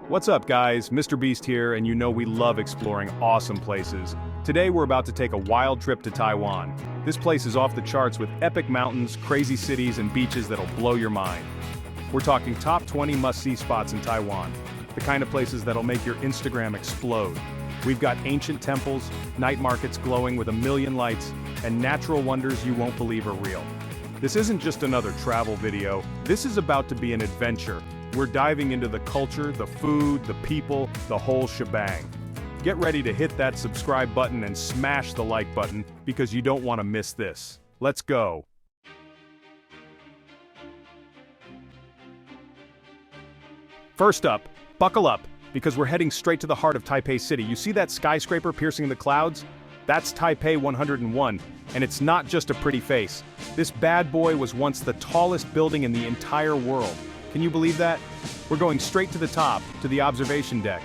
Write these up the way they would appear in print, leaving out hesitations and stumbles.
What's up guys, Mr. Beast here, and you know we love exploring awesome places. Today we're about to take a wild trip to Taiwan. This place is off the charts with epic mountains, crazy cities, and beaches that'll blow your mind. We're talking top 20 must-see spots in Taiwan, the kind of places that'll make your Instagram explode. We've got ancient temples, night markets glowing with a million lights, and natural wonders you won't believe are real. This isn't just another travel video, this is about to be an adventure. We're diving into the culture, the food, the people, the whole shebang. Get ready to hit that subscribe button and smash the like button because you don't want to miss this. Let's go. First up, buckle up, because we're heading straight to the heart of Taipei City. You see that skyscraper piercing the clouds? That's Taipei 101, and it's not just a pretty face. This bad boy was once the tallest building in the entire world. Can you believe that? We're going straight to the top, to the observation deck.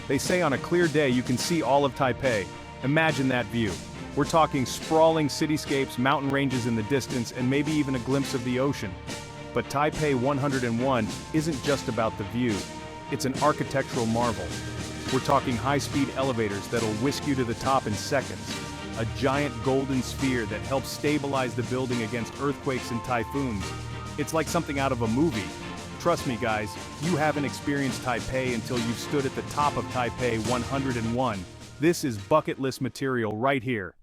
They say on a clear day you can see all of Taipei. Imagine that view. We're talking sprawling cityscapes, mountain ranges in the distance, and maybe even a glimpse of the ocean. But Taipei 101 isn't just about the view. It's an architectural marvel. We're talking high-speed elevators that'll whisk you to the top in seconds. A giant golden sphere that helps stabilize the building against earthquakes and typhoons. It's like something out of a movie. Trust me guys, you haven't experienced Taipei until you've stood at the top of Taipei 101. This is bucket list material right here.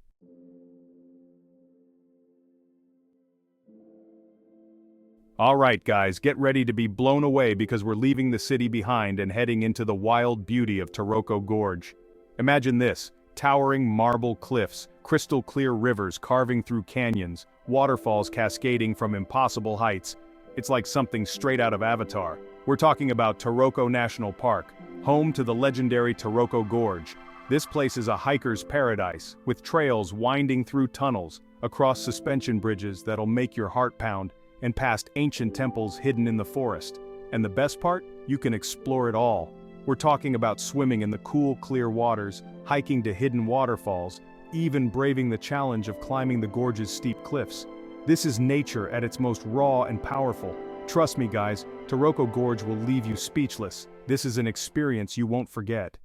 Alright guys, get ready to be blown away because we're leaving the city behind and heading into the wild beauty of Tooco Gorge. Imagine this, towering marble cliffs, crystal clear rivers carving through canyons, waterfalls cascading from impossible heights. It's like something straight out of Avatar. We're talking about Tooco National Park, home to the legendary Tooco Gorge. This place is a hiker's paradise, with trails winding through tunnels, across suspension bridges that'll make your heart pound, and past ancient temples hidden in the forest. And the best part? You can explore it all. We're talking about swimming in the cool, clear waters, hiking to hidden waterfalls, even braving the challenge of climbing the gorge's steep cliffs. This is nature at its most raw and powerful. Trust me guys, Tooco Gorge will leave you speechless. This is an experience you won't forget.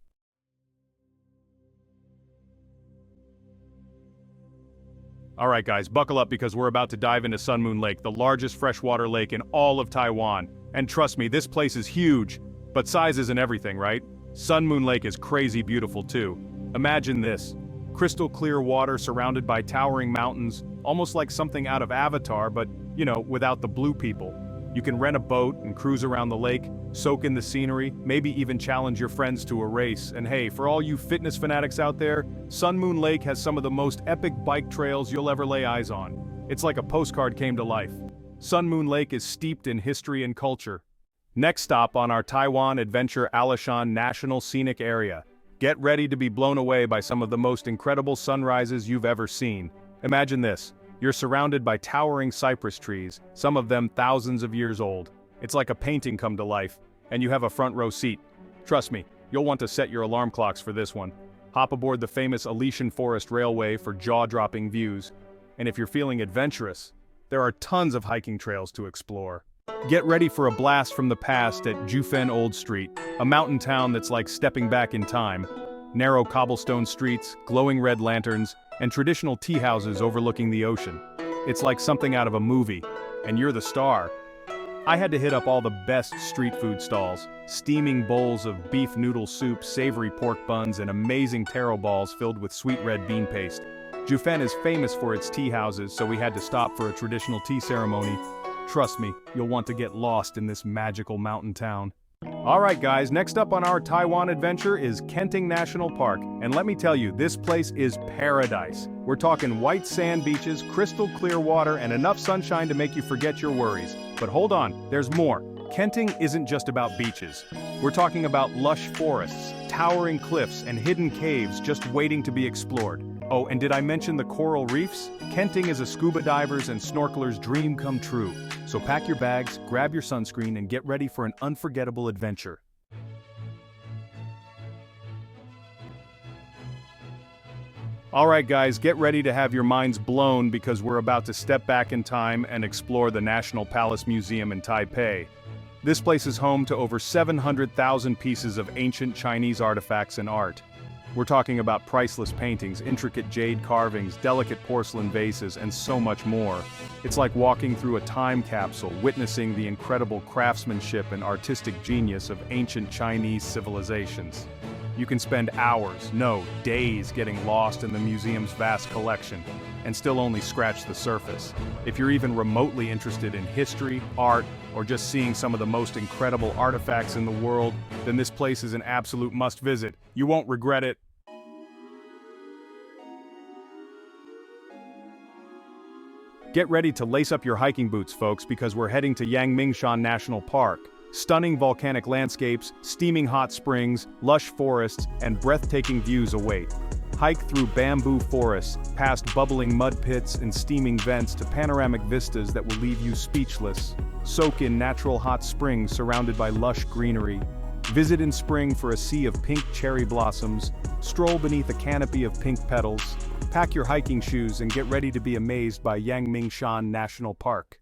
Alright guys, buckle up because we're about to dive into Sun Moon Lake, the largest freshwater lake in all of Taiwan. And trust me, this place is huge. But size isn't everything, right? Sun Moon Lake is crazy beautiful too. Imagine this. Crystal clear water surrounded by towering mountains, almost like something out of Avatar, but, you know, without the blue people. You can rent a boat and cruise around the lake, soak in the scenery, maybe even challenge your friends to a race. And hey, for all you fitness fanatics out there, Sun Moon Lake has some of the most epic bike trails you'll ever lay eyes on. It's like a postcard came to life. Sun Moon Lake is steeped in history and culture. Next stop on our Taiwan adventure, Alishan National Scenic Area. Get ready to be blown away by some of the most incredible sunrises you've ever seen. Imagine this. You're surrounded by towering cypress trees, some of them thousands of years old. It's like a painting come to life, and you have a front row seat. Trust me, you'll want to set your alarm clocks for this one. Hop aboard the famous Alishan Forest Railway for jaw-dropping views. And if you're feeling adventurous, there are tons of hiking trails to explore. Get ready for a blast from the past at Jufen Old Street, a mountain town that's like stepping back in time. Narrow cobblestone streets, glowing red lanterns, and traditional tea houses overlooking the ocean. It's like something out of a movie, and you're the star. I had to hit up all the best street food stalls, steaming bowls of beef noodle soup, savory pork buns, and amazing taro balls filled with sweet red bean paste. Jufen is famous for its tea houses, so we had to stop for a traditional tea ceremony. Trust me, you'll want to get lost in this magical mountain town. Alright guys, next up on our Taiwan adventure is Kenting National Park, and let me tell you, this place is paradise. We're talking white sand beaches, crystal clear water, and enough sunshine to make you forget your worries. But hold on, there's more. Kenting isn't just about beaches. We're talking about lush forests, towering cliffs, and hidden caves just waiting to be explored. Oh, and did I mention the coral reefs? Kenting is a scuba diver's and snorkeler's dream come true. So pack your bags, grab your sunscreen, and get ready for an unforgettable adventure. Alright guys, get ready to have your minds blown because we're about to step back in time and explore the National Palace Museum in Taipei. This place is home to over 700,000 pieces of ancient Chinese artifacts and art. We're talking about priceless paintings, intricate jade carvings, delicate porcelain vases, and so much more. It's like walking through a time capsule, witnessing the incredible craftsmanship and artistic genius of ancient Chinese civilizations. You can spend hours, no, days getting lost in the museum's vast collection, and still only scratch the surface. If you're even remotely interested in history, art, or just seeing some of the most incredible artifacts in the world, then this place is an absolute must-visit. You won't regret it. Get ready to lace up your hiking boots, folks, because we're heading to Yangmingshan National Park. Stunning volcanic landscapes, steaming hot springs, lush forests, and breathtaking views await. Hike through bamboo forests, past bubbling mud pits and steaming vents to panoramic vistas that will leave you speechless. Soak in natural hot springs surrounded by lush greenery. Visit in spring for a sea of pink cherry blossoms. Stroll beneath a canopy of pink petals. Pack your hiking shoes and get ready to be amazed by Yangmingshan National Park.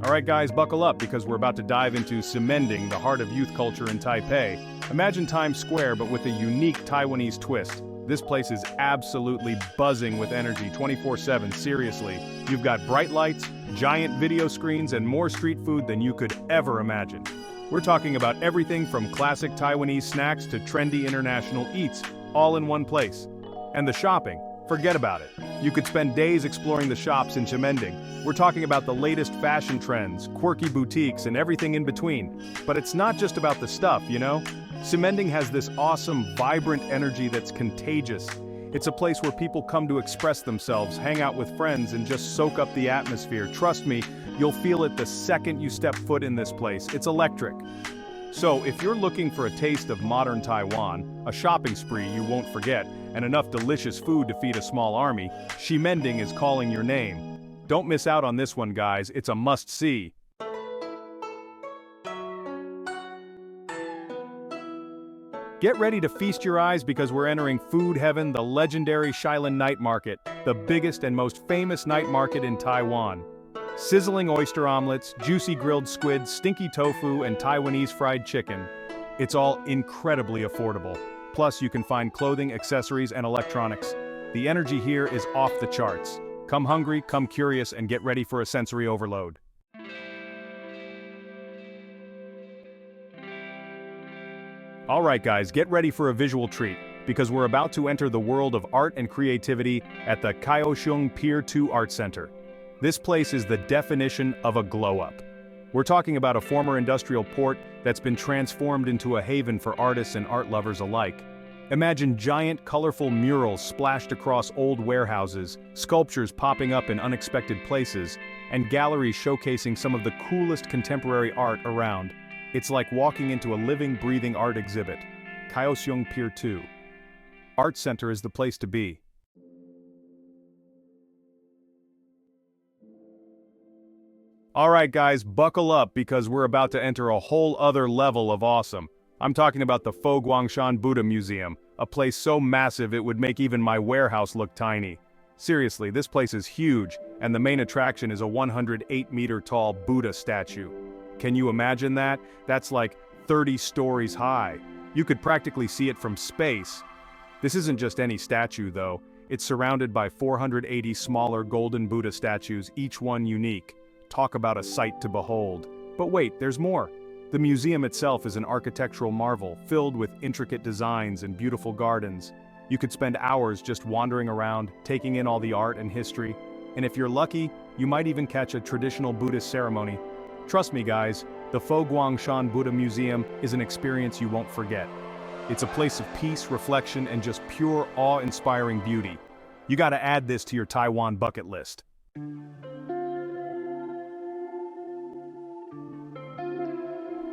Alright guys, buckle up because we're about to dive into Simending, the heart of youth culture in Taipei. Imagine Times Square but with a unique Taiwanese twist. This place is absolutely buzzing with energy 24/7, seriously. You've got bright lights, giant video screens, and more street food than you could ever imagine. We're talking about everything from classic Taiwanese snacks to trendy international eats, all in one place. And the shopping, forget about it. You could spend days exploring the shops in Simending. We're talking about the latest fashion trends, quirky boutiques, and everything in between. But it's not just about the stuff, you know? Simending has this awesome, vibrant energy that's contagious. It's a place where people come to express themselves, hang out with friends, and just soak up the atmosphere. Trust me, you'll feel it the second you step foot in this place. It's electric. So, if you're looking for a taste of modern Taiwan, a shopping spree you won't forget, and enough delicious food to feed a small army, Simending is calling your name. Don't miss out on this one, guys. It's a must-see. Get ready to feast your eyes because we're entering food heaven, the legendary Shilan Night Market, the biggest and most famous night market in Taiwan. Sizzling oyster omelets, juicy grilled squid, stinky tofu, and Taiwanese fried chicken. It's all incredibly affordable. Plus, you can find clothing, accessories, and electronics. The energy here is off the charts. Come hungry, come curious, and get ready for a sensory overload. Alright guys, get ready for a visual treat, because we're about to enter the world of art and creativity at the Kaohsiung Pier 2 Art Center. This place is the definition of a glow-up. We're talking about a former industrial port that's been transformed into a haven for artists and art lovers alike. Imagine giant, colorful murals splashed across old warehouses, sculptures popping up in unexpected places, and galleries showcasing some of the coolest contemporary art around. It's like walking into a living, breathing art exhibit. Kaohsiung Pier 2. Art Center is the place to be. Alright guys, buckle up because we're about to enter a whole other level of awesome. I'm talking about the Fo Guangshan Buddha Museum, a place so massive it would make even my warehouse look tiny. Seriously, this place is huge, and the main attraction is a 108-meter-tall Buddha statue. Can you imagine that? That's like 30 stories high. You could practically see it from space. This isn't just any statue though. It's surrounded by 480 smaller golden Buddha statues, each one unique. Talk about a sight to behold. But wait, there's more. The museum itself is an architectural marvel, filled with intricate designs and beautiful gardens. You could spend hours just wandering around, taking in all the art and history. And if you're lucky, you might even catch a traditional Buddhist ceremony. Trust me guys, the Fo Guangshan Buddha Museum is an experience you won't forget. It's a place of peace, reflection, and just pure awe-inspiring beauty. You gotta add this to your Taiwan bucket list.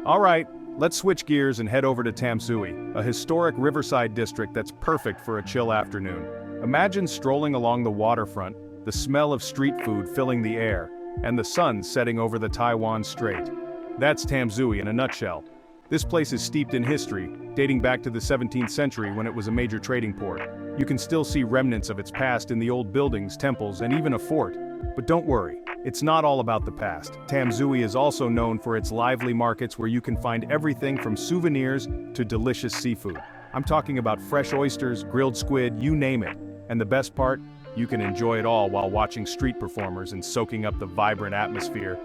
Alright, let's switch gears and head over to Tamsui, a historic riverside district that's perfect for a chill afternoon. Imagine strolling along the waterfront, the smell of street food filling the air, and the sun setting over the Taiwan Strait. That's Tamsui in a nutshell. This place is steeped in history, dating back to the 17th century when it was a major trading port. You can still see remnants of its past in the old buildings, temples, and even a fort. But don't worry, it's not all about the past. Tamsui is also known for its lively markets where you can find everything from souvenirs to delicious seafood. I'm talking about fresh oysters, grilled squid, you name it. And the best part? You can enjoy it all while watching street performers and soaking up the vibrant atmosphere.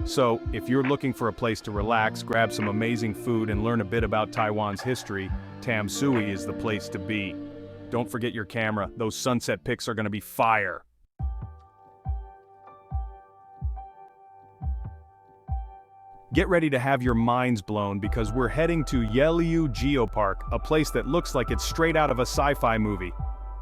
So, if you're looking for a place to relax, grab some amazing food and learn a bit about Taiwan's history, Tamsui is the place to be. Don't forget your camera, those sunset pics are gonna be fire. Get ready to have your minds blown because we're heading to Yelu Geopark, a place that looks like it's straight out of a sci-fi movie.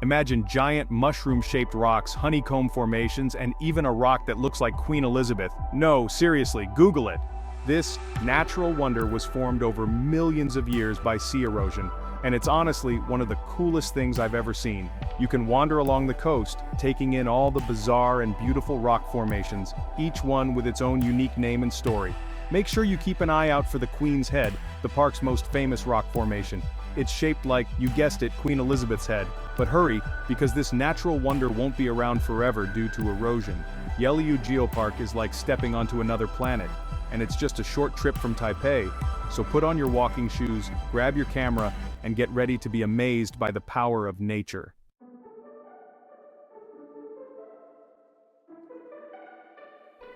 Imagine giant mushroom-shaped rocks, honeycomb formations, and even a rock that looks like Queen Elizabeth. No, seriously, Google it. This natural wonder was formed over millions of years by sea erosion, and it's honestly one of the coolest things I've ever seen. You can wander along the coast, taking in all the bizarre and beautiful rock formations, each one with its own unique name and story. Make sure you keep an eye out for the Queen's Head, the park's most famous rock formation. It's shaped like, you guessed it, Queen Elizabeth's head. But hurry, because this natural wonder won't be around forever due to erosion. Yelu Geopark is like stepping onto another planet, and it's just a short trip from Taipei, so put on your walking shoes, grab your camera, and get ready to be amazed by the power of nature.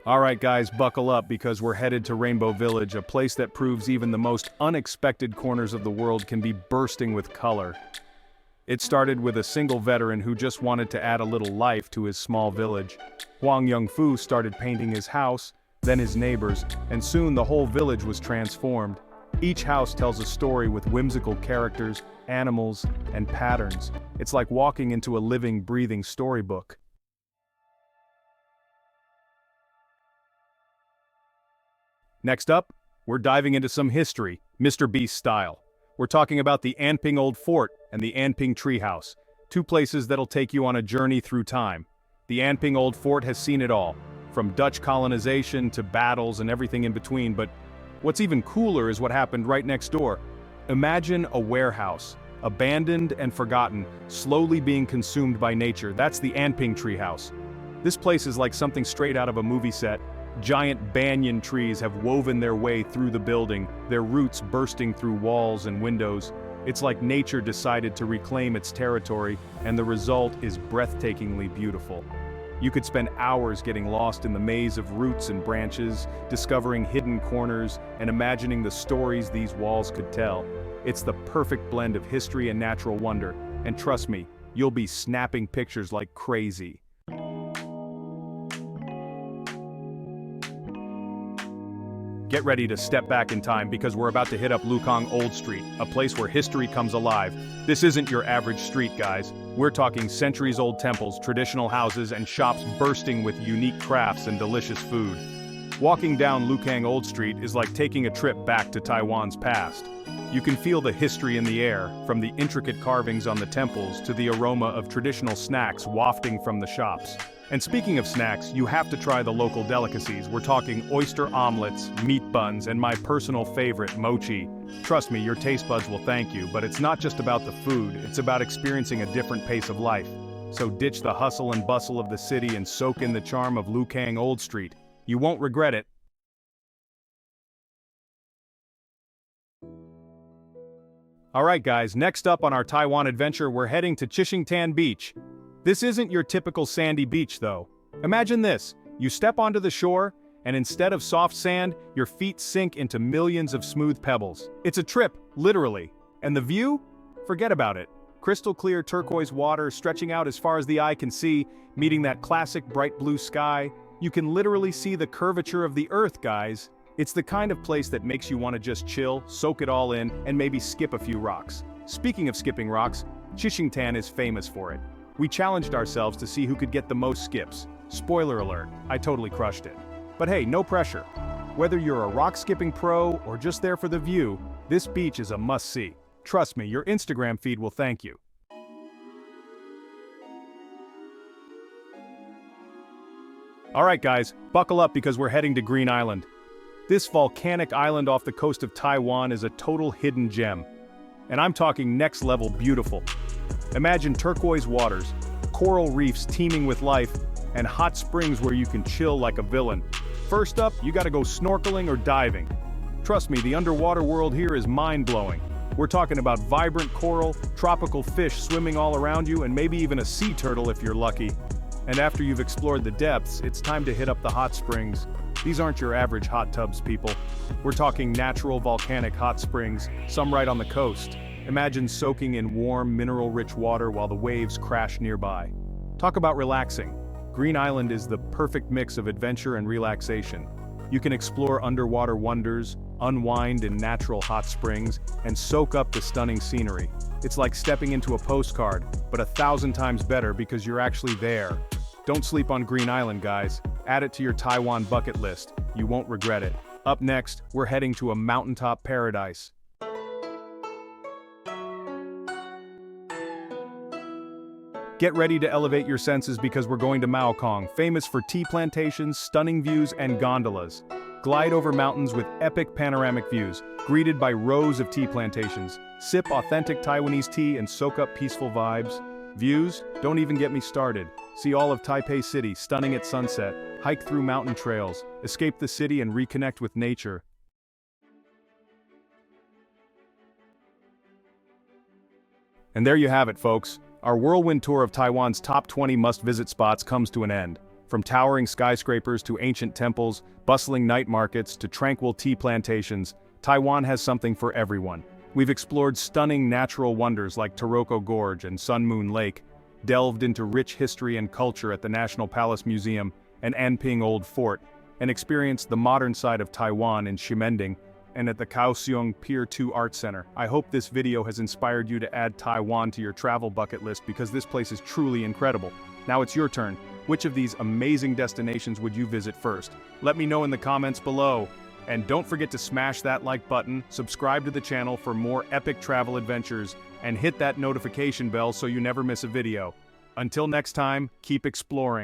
Alright guys, buckle up because we're headed to Rainbow Village, a place that proves even the most unexpected corners of the world can be bursting with color. It started with a single veteran who just wanted to add a little life to his small village. Huang Yongfu started painting his house, then his neighbors, and soon the whole village was transformed. Each house tells a story with whimsical characters, animals, and patterns. It's like walking into a living, breathing storybook. Next up, we're diving into some history, Mr. Beast style. We're talking about the Anping Old Fort and the Anping Treehouse, two places that'll take you on a journey through time. The Anping Old Fort has seen it all, from Dutch colonization to battles and everything in between, but what's even cooler is what happened right next door. Imagine a warehouse, abandoned and forgotten, slowly being consumed by nature. That's the Anping Treehouse. This place is like something straight out of a movie set. Giant banyan trees have woven their way through the building, their roots bursting through walls and windows. It's like nature decided to reclaim its territory, and the result is breathtakingly beautiful. You could spend hours getting lost in the maze of roots and branches, discovering hidden corners, and imagining the stories these walls could tell. It's the perfect blend of history and natural wonder, and trust me, you'll be snapping pictures like crazy. Get ready to step back in time because we're about to hit up Liu Kang Old Street, a place where history comes alive. This isn't your average street, guys. We're talking centuries-old temples, traditional houses, and shops bursting with unique crafts and delicious food. Walking down Liu Kang Old Street is like taking a trip back to Taiwan's past. You can feel the history in the air, from the intricate carvings on the temples to the aroma of traditional snacks wafting from the shops. And speaking of snacks, you have to try the local delicacies. We're talking oyster omelets, meat buns, and my personal favorite, mochi. Trust me, your taste buds will thank you, but it's not just about the food, it's about experiencing a different pace of life. So ditch the hustle and bustle of the city and soak in the charm of Liu Kang Old Street. You won't regret it. Alright guys, next up on our Taiwan adventure, we're heading to Hsuantan Beach. This isn't your typical sandy beach though. Imagine this, you step onto the shore, and instead of soft sand, your feet sink into millions of smooth pebbles. It's a trip, literally. And the view? Forget about it. Crystal clear turquoise water stretching out as far as the eye can see, meeting that classic bright blue sky. You can literally see the curvature of the earth, guys. It's the kind of place that makes you want to just chill, soak it all in, and maybe skip a few rocks. Speaking of skipping rocks, Hsuantan is famous for it. We challenged ourselves to see who could get the most skips. Spoiler alert, I totally crushed it. But hey, no pressure. Whether you're a rock-skipping pro or just there for the view, this beach is a must-see. Trust me, your Instagram feed will thank you. Alright guys, buckle up because we're heading to Green Island. This volcanic island off the coast of Taiwan is a total hidden gem. And I'm talking next level beautiful. Imagine turquoise waters, coral reefs teeming with life, and hot springs where you can chill like a villain. First up, you gotta go snorkeling or diving. Trust me, the underwater world here is mind-blowing. We're talking about vibrant coral, tropical fish swimming all around you, and maybe even a sea turtle if you're lucky. And after you've explored the depths, it's time to hit up the hot springs. These aren't your average hot tubs, people. We're talking natural volcanic hot springs, some right on the coast. Imagine soaking in warm, mineral-rich water while the waves crash nearby. Talk about relaxing. Green Island is the perfect mix of adventure and relaxation. You can explore underwater wonders, unwind in natural hot springs, and soak up the stunning scenery. It's like stepping into a postcard, but 1,000 times better because you're actually there. Don't sleep on Green Island, guys. Add it to your Taiwan bucket list. You won't regret it. Up next, we're heading to a Mountaintop Paradise. Get ready to elevate your senses because we're going to Maokong, famous for tea plantations, stunning views, and gondolas. Glide over mountains with epic panoramic views, greeted by rows of tea plantations. Sip authentic Taiwanese tea and soak up peaceful vibes. Views? Don't even get me started. See all of Taipei City, stunning at sunset. Hike through mountain trails. Escape the city and reconnect with nature. And there you have it, folks. Our whirlwind tour of Taiwan's top 20 must-visit spots comes to an end. From towering skyscrapers to ancient temples, bustling night markets to tranquil tea plantations, Taiwan has something for everyone. We've explored stunning natural wonders like Tooco Gorge and Sun Moon Lake, delved into rich history and culture at the National Palace Museum and Anping Old Fort, and experienced the modern side of Taiwan in Ximending and at the Kaohsiung Pier 2 Art Center. I hope this video has inspired you to add Taiwan to your travel bucket list because this place is truly incredible. Now it's your turn. Which of these amazing destinations would you visit first? Let me know in the comments below. And don't forget to smash that like button, subscribe to the channel for more epic travel adventures, and hit that notification bell so you never miss a video. Until next time, keep exploring.